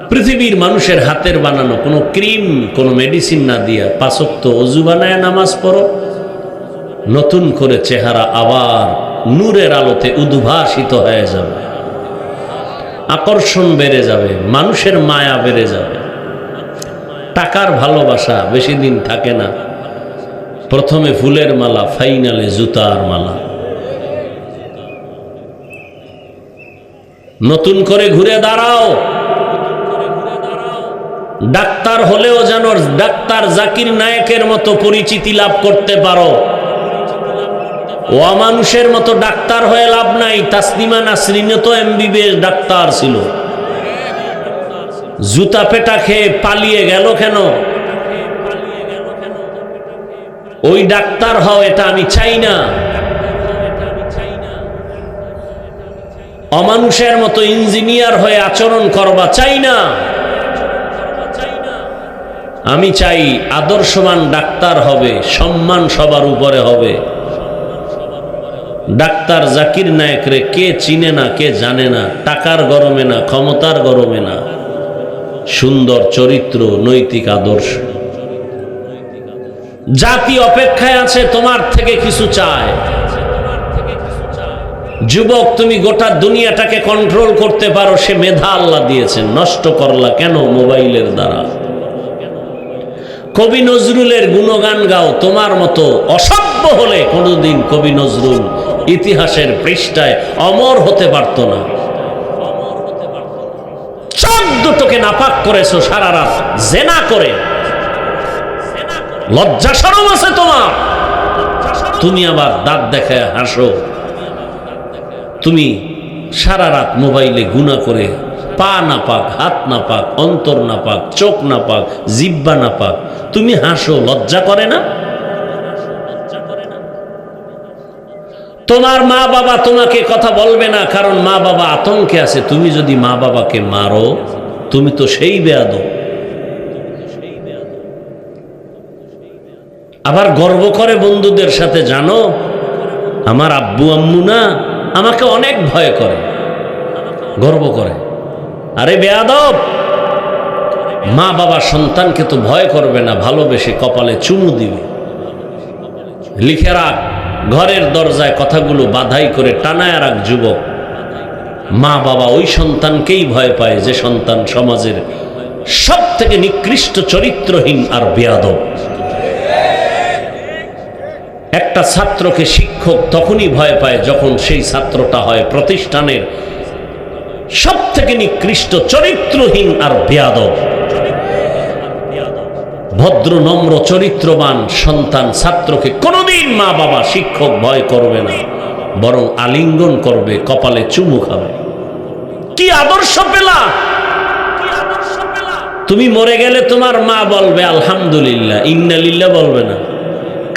পৃথিবীর মানুষের হাতের বানানো কোনো ক্রিম, কোনো মেডিসিন না দিয়া 5 ওয়াক্ত ওযু বানায় নামাজ পড়ো, নতুন করে চেহারা আবার নূরের আলোতে উদ্ভাসিত হয়ে যাবে, আকর্ষণ বেড়ে যাবে, মানুষের মায়া বেড়ে যাবে। টাকার ভালোবাসা বেশি দিন থাকে না, প্রথমে ফুলের মালা, ফাইনালে জুতার মালা। নতুন করে ঘুরে দাঁড়াও। ডাক্তার হলেও যেন ডাক্তার জাকির নায়েকের মতো পরিচিতি লাভ করতে পারো। অমানুষের মতো ডাক্তার হয়ে লাভ নাই। তাসলিমা নাসরিন তো MBBS ডাক্তার ছিল, জুতা পেটা খেয়ে পালিয়ে গেল কেন? ওই ডাক্তার হও, এটা আমি চাই না। অমানুষের মতো ইঞ্জিনিয়ার হয়ে আচরণ করবা চাই না। আমি চাই আদর্শবান ডাক্তার হবে, সম্মান সবার উপরে হবে। ডাক্তার জাকির নায়েকরে কে চিনে না, কে জানে না? টাকার গরমে না, ক্ষমতার গরমে না, সুন্দর চরিত্র, নৈতিক আদর্শ। জাতি অপেক্ষায় আছে, তোমার থেকে কিছু চায়। যুবক, তুমি গোটা দুনিয়াটাকে কন্ট্রোল করতে পারো, সে মেধা আল্লাহ দিয়েছেন, নষ্ট করলা কেন মোবাইলের দ্বারা? কবি নজরুলের গুণগান গাও। তোমার মতো অসভ্য হলে কোনোদিন কবি নজরুল ইতিহাসের পৃষ্ঠায় অমর হতে পারত না। চোখ দুটোকে নাপাক করেছো সারা রাত জেনা করে, লজ্জা শরম আছে তোমার? তুমি আবার দাঁত দেখায় হাসো। তুমি সারা রাত মোবাইলে গুনাহ করে, পা না পাক, হাত না পাক, অন্তর না পাক, চোখ না পাক, জিহ্বা না পাক, তুমি হাসো, লজ্জা করে না? তোমার মা বাবা তোমাকে কথা বলবে না, কারণ মা বাবা আতঙ্কে আছে। তুমি যদি মা বাবাকে মারো, তুমি তো সেই বেয়াদব। আবার গর্ব করে বন্ধুদের সাথে, জানো আমার আব্বু আম্মু না আমাকে অনেক ভয় করে, গর্ব করে। আরে বেয়াদব, মা বাবা সন্তানকে তো ভয় করবে না, ভালোবেসে কপালে চুমু দিবে। লিখে রাখ, ঘরের দরজায় কথাগুলো বাধাই করে টানায় রাখ যুবক। মা বাবা ওই সন্তানকেই ভয় পায় যে সন্তান সমাজের সব থেকে নিকৃষ্ট চরিত্রহীন আর বেয়াদব। একটা ছাত্রকে শিক্ষক তখনই ভয় পায় যখন সেই ছাত্রটা হয় প্রতিষ্ঠানের সব থেকে নিকৃষ্ট চরিত্রহীন আর বেয়াদব। ভদ্র নম্র চরিত্রবান সন্তান ছাত্রকে কোনোদিন মা বাবা শিক্ষক ভয় করবে না, বরং আলিঙ্গন করবে, কপালে চুমু খাবে। কি আদর্শ পেলা! তুমি মরে গেলে তোমার মা বলবে আলহামদুলিল্লাহ, ইন্না লিল্লাহ বলবে না।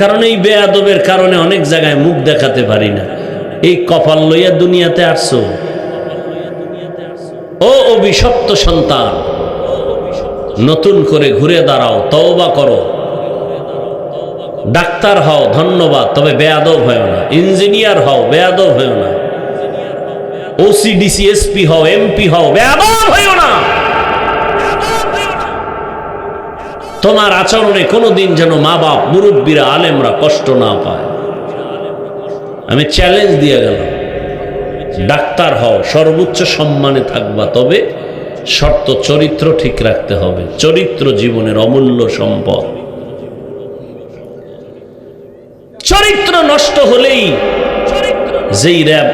কারণ এই বেয়াদবের কারণে অনেক জায়গায় মুখ দেখাতে পারি না। এই কপাল লইয়া দুনিয়াতে আসছো। ও অভিশপ্ত সন্তান, নতুন করে ঘুরে দাঁড়াও, তওবা করো। ডাক্তার হও, ধন্যবাদ, তবে বেয়াদব হও না। ইঞ্জিনিয়ার হও, বেয়াদব হও না। ওসি ডিসি এসপি হও, এমপি হও, বেয়াদব হও না। তোমার আচরণে কোনোদিন যেন মা বাপ, মুরব্বীরা, আলেমরা কষ্ট না পায়। আমি চ্যালেঞ্জ দিয়ে গেলাম, ডাক্তার হও, সর্বোচ্চ সম্মানে থাকবা, তবে শর্ত চরিত্র ঠিক রাখতে হবে। চরিত্র জীবনের অমূল্য সম্পদ। চরিত্র নষ্ট হলেই যেই র্যাব,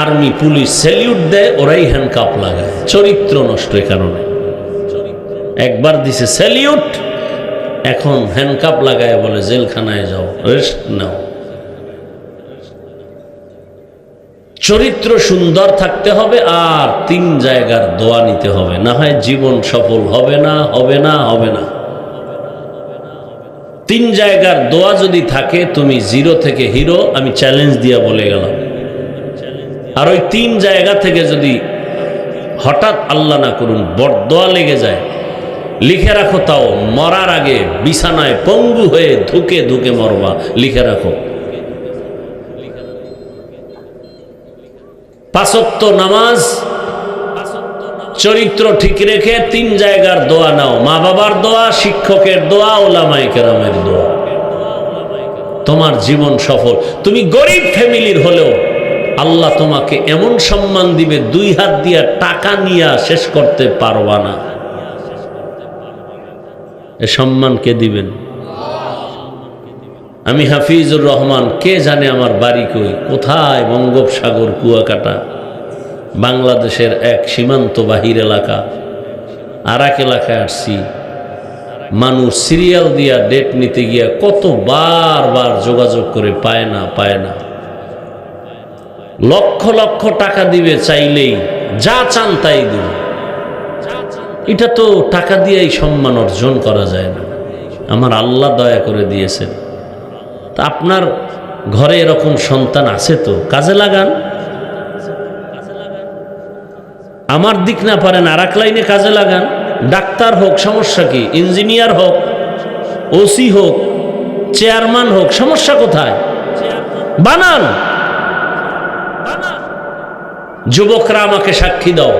আর্মি, পুলিশ স্যালিউট দেয়, ওরাই হ্যান্ডকাপ লাগায়। চরিত্র নষ্ট এ কারণে। একবার দিছে স্যালিউট, এখন হ্যান্ডকাপ লাগায় বলে জেলখানায় যাও, রেস্ট নাও। চরিত্র সুন্দর থাকতে হবে, আর 3 জায়গার দোয়া নিতে হবে, না হয় জীবন সফল হবে না, হবে না, হবে না। 3 জায়গার দোয়া যদি থাকে, তুমি 0 থেকে হিরো, আমি চ্যালেঞ্জ দিয়া বলে গেলাম। আর ওই 3 জায়গা থেকে যদি হঠাৎ আল্লাহ না করুন বরদোয়া লেগে যায়, লিখে রাখো, তাও মরার আগে বিছানায় পঙ্গু হয়ে ধুকে ধুকে মরবা, লিখে রাখো। 5 ওয়াক্ত নামাজ, চরিত্র ঠিক রেখে 3 জায়গার দোয়া নাও। মা বাবার দোয়া, শিক্ষকের দোয়া, ওলামায়ে কেরামের দোয়া। তোমার জীবন সফল। তুমি গরিব ফ্যামিলির হলেও আল্লাহ তোমাকে এমন সম্মান দিবে, 2 হাত দিয়া টাকা নিয়ে শেষ করতে পারবা না। এ সম্মান কে দিবেন? আমি হাফিজুর রহমান, কে জানে আমার বাড়ি কই, কোথায়, বঙ্গোপসাগর, কুয়াকাটা, বাংলাদেশের এক সীমান্ত বাহির এলাকা। আর এক এলাকায় আসছি, মানুষ সিরিয়াল দিয়া ডেট নিতে গিয়া কত বার যোগাযোগ করে পায় না, পায় না। লক্ষ লক্ষ টাকা দিবে চাইলেই, যা চান তাই দিবে। এটা তো টাকা দিয়েই সম্মান অর্জন করা যায় না। আমার আল্লাহ দয়া করে দিয়েছেন। তা আপনার ঘরে এরকম সন্তান আছে তো কাজে লাগান। আমার দিক না পারেন আর এক লাইনে কাজে লাগান। ডাক্তার হোক, সমস্যা কি? ইঞ্জিনিয়ার হোক, ওসি হোক, চেয়ারম্যান হোক, সমস্যা কোথায়? বানান। যুবকরা আমাকে সাক্ষী দাও,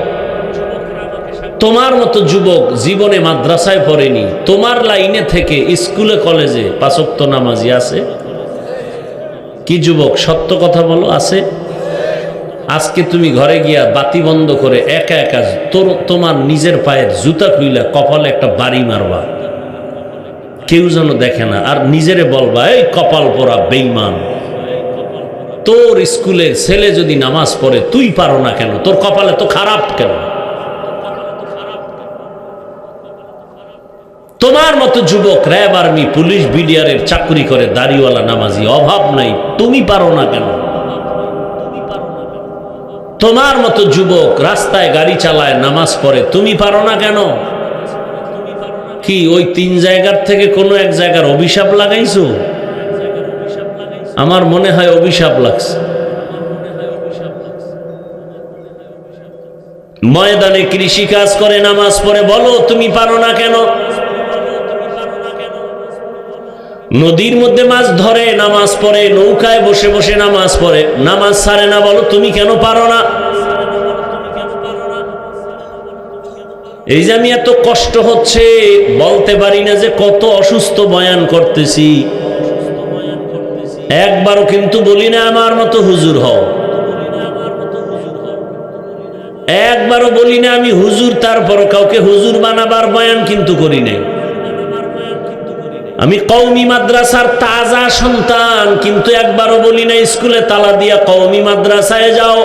তোমার মতো যুবক জীবনে মাদ্রাসায় পড়েনি, তোমার লাইনে থেকে স্কুলে কলেজে 5 ওয়াক্ত নামাজি আছে কি? যুবক সত্য কথা বলো, আছে? আজকে তুমি ঘরে গিয়া বাতি বন্ধ করে একা একা তোমার নিজের পায়ের জুতা খুইলা কপালে একটা বাড়ি মারবা, কেউ যেন দেখে না, আর নিজেরে বলবা, এই কপাল পোড়া বেঈমান, তোর স্কুলের ছেলে যদি নামাজ পড়ে তুই পারো না কেন? তোর কপালে তো খারাপ কেন? তোমার মতো যুবক র্যাব, আর্মি, পুলিশ, বিডিআরের চাকরি করে, দাড়িওয়ালা নামাজি, অভাব নাই, তুমি পারো না কেন? তোমার মতো যুবক রাস্তায় গাড়ি চালায়, নামাজ পড়ে, তুমি পারো না কেন? কি ওই 3 জায়গার থেকে কোনো এক জায়গার অভিশাপ লাগাইছো? আমার মনে হয় অভিশাপ লাগছে। ময়দানে কৃষি কাজ করে নামাজ পড়ে, বলো তুমি পারো না কেন? নদীর মধ্যে মাছ ধরে নামাজ পড়ে, নৌকায় বসে বসে নামাজ পড়ে, নামাজ ছাড়ে না, বলো তুমি কেন পারো না? এই যে আমি এত কষ্ট হচ্ছে, বলতে পারি না যে কত অসুস্থ বয়ান করতেছি, একবারও কিন্তু বলি না আমার মতো হুজুর হও, একবারও বলি না আমি হুজুর, তারপরও কাউকে হুজুর বানাবার বয়ান কিন্তু করি নাই। আমি কওমি মাদ্রাসার তাজা সন্তান, কিন্তু একবারও বলি না স্কুলে তালা দিয়া কওমি মাদ্রাসায় যাও।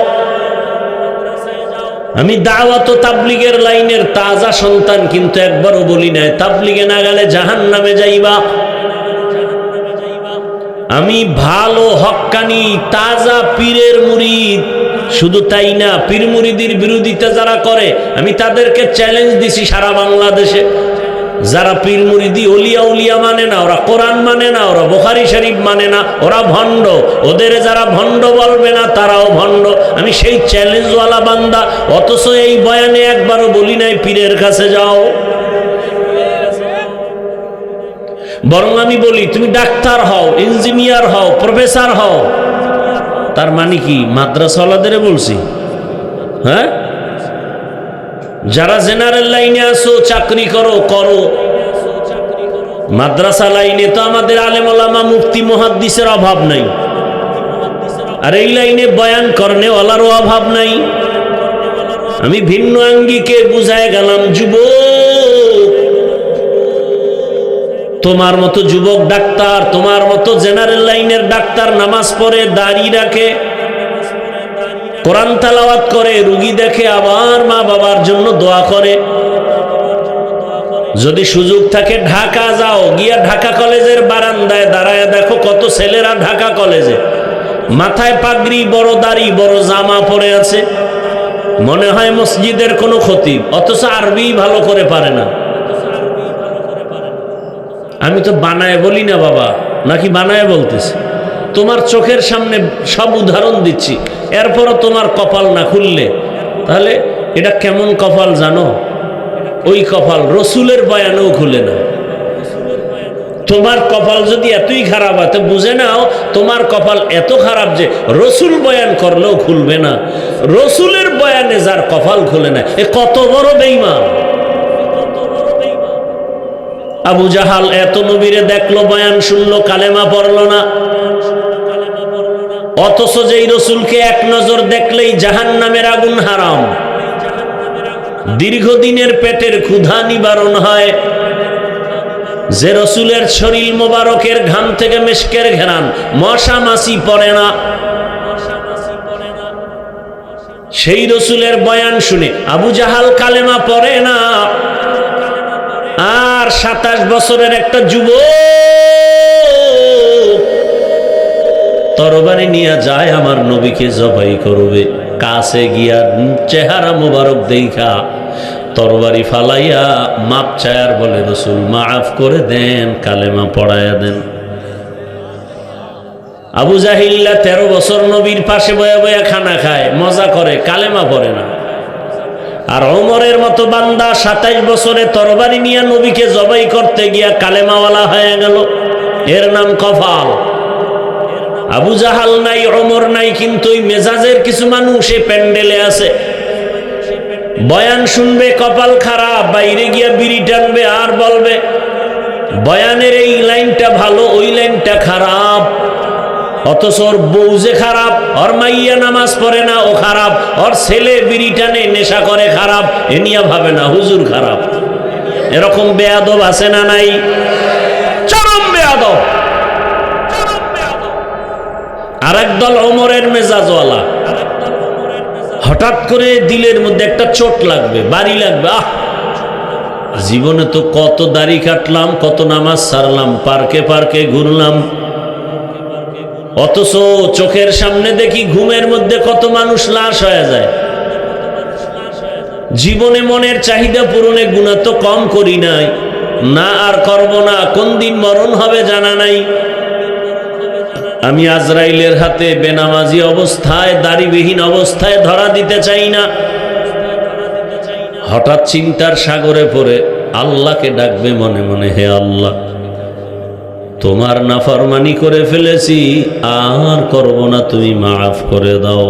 আমি দাওয়াত ও তাবলীগের লাইনের তাজা সন্তান, কিন্তু একবারও বলি না তাবলীগে না গেলে জাহান্নামে যাইবা। আমি ভালো হক্কানি তাজা পীরের মুরিদ, শুধু তাই না, পীর মুরিদির বিরোধিতা যারা করে আমি তাদেরকে চ্যালেঞ্জ দিছি সারা বাংলাদেশে। যারা পীর মুরিদি ওলিয়া উলিয়া মানে না, ওরা কোরআন মানে না, ওরা বুখারী শরীফ মানে না, ওরা ভণ্ড, ওদের যারা ভণ্ড বলবে না তারাও ভণ্ড। আমি সেই চ্যালেঞ্জওয়ালা বান্দা, অথচ এই বয়ানে একবারও বলি নাই পীরের কাছে যাও। বরং আমি বলি তুমি ডাক্তার হও, ইঞ্জিনিয়ার হও, প্রফেসর হও। তার মানে কি মাদ্রাসাওয়ালাদের বলছি? হ্যাঁ, যারা জেনারেল লাইনে আসো চাকরি করো করো, মাদ্রাসা লাইনে তো আমাদের আলেম ওলামা মুফতি মুহাদ্দিসের অভাব নাই, আর এই লাইনে বয়ান করনেওয়ালারও অভাব নাই। আমি ভিন্ন আঙ্গিকে বুঝায় গেলাম, যুবক তোমার মতো যুবক ডাক্তার, তোমার মতো জেনারেল লাইনের ডাক্তার নামাজ পড়ে, দাড়ি রাখে, কোরআন তেলাওয়াত করে, রুগী দেখে, আবার মা বাবার জন্য দোয়া করে। যদি সুযোগ থাকে ঢাকা যাও, গিয়া ঢাকা কলেজের বারান্দায় দাঁড়ায় দেখো কত ছেলেরা ঢাকা কলেজে মাথায় পাগড়ি, বড় দাড়ি, বড় জামা পরে আছে, মনে হয় মসজিদের কোনো খতিব, অথচ আরবি ভালো করে পারে না। আমি তো বানায় বলি না বাবা, নাকি বানায় বলতেছি? তোমার চোখের সামনে সব উদাহরণ দিচ্ছি, এরপরও তোমার কপাল না খুললে, তাহলে এটা কেমন কপাল জানো? ওই কপাল রসুলের বয়ানেও খুলে না। তোমার কপাল যদি এতই খারাপ হয় তো বুঝে নাও তোমার কপাল এত খারাপ যে রসুল বয়ান করলেও খুলবে না। রসুলের বয়ানে যার কপাল খুলে না, এ কত বড় বেঈমান। আবু জাহাল এত নবীরে দেখলো, বয়ান শুনলো, কালেমা পড়লো না, অথচ যেই রসুলকে এক নজর দেখলেই জাহান্নামের আগুন হারাম, দীর্ঘদিনের পেটের ক্ষুধা নিবারণ হয়, যে রসুলের শরীর মোবারকের ঘাম থেকে মেশকের ঘেরান, মশা মাছি পড়ে না, সেই রসুলের বয়ান শুনে আবু জাহাল কালেমা পড়ে না। আর 27 বছরের একটা যুবক তরবারি নিয়ে যায় আমার নবীকে জবাই করবে, কাছে গিয়া চেহারা মুবারক দেখা তরবারি ফালাইয়া মাপ চায়ার বলে, রসুল মাফ করে দেন, কালেমা পড়াইয়া দেন। আবু জাহিল্লা 13 বছর নবীর পাশে বয়া বয়া খানা খায়, মজা করে, কালেমা পড়ে না। আর ওমরের মতো বান্দা 27 বছরে তরবারি নিয়ে নবীকে জবাই করতে গিয়া কালেমাওয়ালা হয়ে গেল, এর নাম কপাল। আবু জাহাল নাই, ওমর নাই, কিন্তু ওই মেজাজের কিছু মানুষ এ প্যান্ডেলে আছে, বয়ান শুনবে কপাল খারাপ, বাইরে গিয়া বিড়ি টানবে আর বলবে বয়ানের এই লাইনটা ভালো, ওই লাইনটা খারাপ, অথচ ওর বউ যে খারাপ, ওর মাইয়া নামাজ পড়ে না ও খারাপ, ওর ছেলে বিড়ি টানে নেশা করে খারাপ, এ নিয়ে ভাবে না হুজুর খারাপ। এরকম বেয়াদব আছে না নাই? চরম বেয়াদব। আর একদল ওমরের মেজাজওয়ালা, হঠাৎ করে দিলের মধ্যে একটা চোট লাগবে, বাড়ি লাগবে, আহ জীবনে তো কত দাড়ি কাটলাম, কত নামাজ ছাড়লাম, পার্কে পার্কে ঘুরলাম, অথচ চোখের সামনে দেখি ঘুমের মধ্যে কত মানুষ লাশ হয়ে যায়। জীবনে মনের চাহিদা পূরণে গুনাহ তো কম করি নাই, না আর করব না, কোন দিন মরণ হবে জানা নাই। আমি আজরাইলের হাতে বেনামাজি অবস্থায়, দাড়িবিহীন অবস্থায় ধরা দিতে চাই না। হঠাৎ চিন্তার সাগরে পড়ে আল্লাহকে ডাকবে মনে মনে, হে আল্লাহ, তোমার নাফরমানি করে ফেলেছি, আর করব না, তুমি মাফ করে দাও।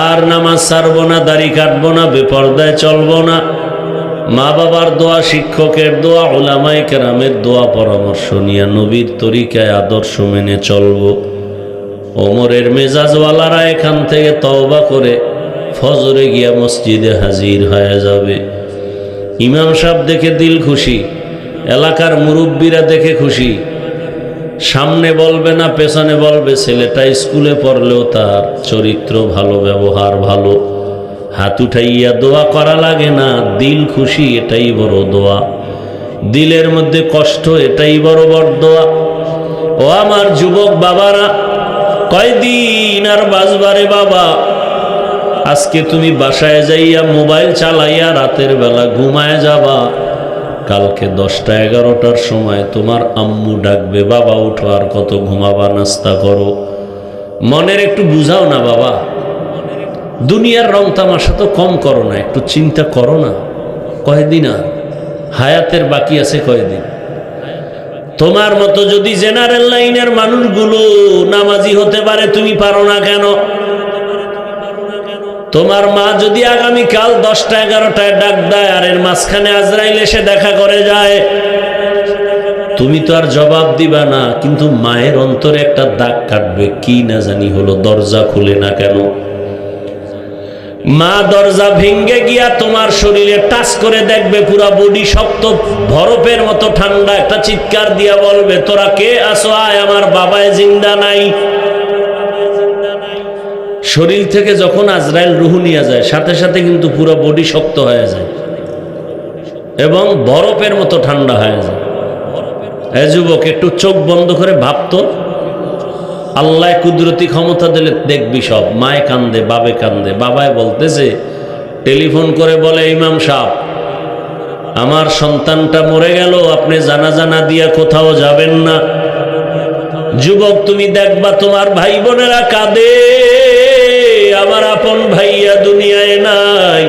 আর নামাজ ছাড়বো না, দাড়ি কাটবো না, বেপরদায় চলবো না। মা বাবার দোয়া, শিক্ষকের দোয়া, উলামায়ে কেরামের দোয়া পরামর্শ নিয়ে নবীর তরিকায় আদর্শ মেনে চলবো। ওমরের মেজাজওয়ালারা এখান থেকে তওবা করে ফজরে গিয়া মসজিদে হাজির হয়ে যাবে। ইমাম সাহেব দেখে দিল খুশি, এলাকার মুরব্বীরা দেখে খুশি। সামনে বলবে না, পেছনে বলবে ছেলেটা স্কুলে পড়লেও তার চরিত্র ভালো, ব্যবহার ভালো। হাত উঠাইয়া দোয়া করা লাগে না, দিল খুশি, এটাই বড় দোয়া। দিলের মধ্যে কষ্ট, এটাই বড় বড় দোয়া। ও আমার যুবক বাবারা, কয়দিন আর বাঁচবারে বাবা? আজকে তুমি বাসায় যাইয়া মোবাইল চালাইয়া রাতের বেলা ঘুমায় যাবা। কালকে 10টা-11টার সময় তোমার আম্মু ডাকবে, বাবা উঠো, আর কত ঘুমাবা, নাস্তা করো। মনের একটু বুঝাও না বাবা, দুনিয়ার রং তামাশা তো কম করো না, একটু চিন্তা করো না। কয়দিন আর হায়াতের বাকি আছে, কয়দিন? তোমার মতো যদি জেনারেল লাইনের মানুষগুলো নামাজি হতে পারে, তুমি পারো না কেন? তোমার মা যদি আগামীকাল 10টা-11টায় ডাক দেয়, আর এর মাঝখানে আজরাইল এসে দেখা করে যায়, তুমি তো আর জবাব দিবা না, কিন্তু মায়ের অন্তরে একটা দাগ কাটবে, কি না জানি হলো, দরজা খুলে না কেন? মা দরজা ভেঙ্গে গিয়া তোমার শরীরে টাচ করে দেখবে, পুরা বডি শক্ত বরফের মতো ঠান্ডা। একটা চিৎকার দিয়া বলবে, তোরা কে আসো, আয়, আমার বাবায় জিন্দা নাই। শরীর থেকে যখন আজরাইল রুহু নিয়ে যায়, সাথে সাথে কিন্তু পুরো বডি শক্ত হয়ে যায় এবং বরফের মতো ঠান্ডা হয়ে যায়। এই যুবক, একটু চোখ বন্ধ করে ভাবতো, আল্লাহ কুদরতি ক্ষমতা দিলে দেখবি সব। মায়ে কান্দে, বাবে কান্দে। বাবায় বলতেছে, টেলিফোন করে বলে, ইমাম সাহেব, আমার সন্তানটা মরে গেল, আপনি জানাজা না দিয়া কোথাও যাবেন না। যুবক, তুমি দেখবা তোমার ভাই বোনেরা কাঁদে, আমার আপন ভাইয়া দুনিয়ায় নাই।